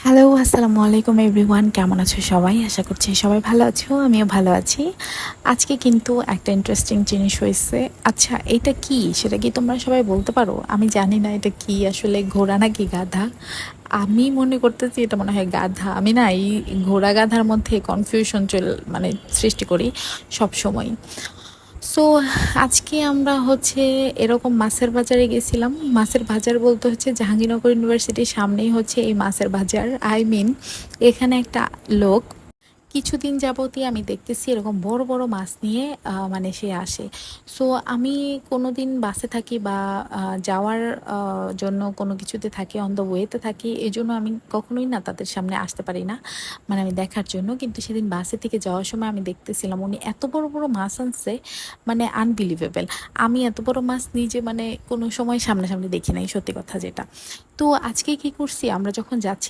Hello, আসসালামু আলাইকুম everyone. কেমন আছো সবাই? আশা করছি সবাই ভালো আছো, আমিও ভালো আছি। আজকে কিন্তু একটা ইন্টারেস্টিং জিনিস হয়েছে। আচ্ছা, এটা কি সেটা কি তোমরা সবাই বলতে পারো? আমি জানি না এটা কি, আসলে ঘোড়া নাকি গাধা। আমি মনে করতেছি এটা মনে হয় গাধা। আমি না এই ঘোড়া গাধার মধ্যে কনফিউশন মানে সৃষ্টি করি সব সময়। সো আজকে আমরা হচ্ছে এরকম মাছের বাজারে গেছিলাম। মাছের বাজার বলতে হচ্ছে জাহাঙ্গীরনগর ইউনিভার্সিটির সামনেই হচ্ছে এই মাছের বাজার। এখানে একটা লোক কিছুদিন যাবতই আমি দেখতেছি এরকম বড় বড় মাছ নিয়ে মানে সে আসে। সো আমি কোনো দিন বাসে থাকি বা যাওয়ার জন্য কোনো কিছুতে থাকি, অন দ্য ওয়েতে থাকি, এই জন্য আমি কখনোই না তাদের সামনে আসতে পারি না, মানে আমি দেখার জন্য। কিন্তু সেদিন বাসে থেকে যাওয়ার সময় আমি দেখতেছিলাম উনি এত বড় বড় মাছ আনছে, মানে আনবিলিভেবল। আমি এত বড় মাছ নিজে মানে কোনো সময় সামনাসামনি দেখি নাই, সত্যি কথা যেটা। তো আজকে কি করছি, আমরা যখন যাচ্ছি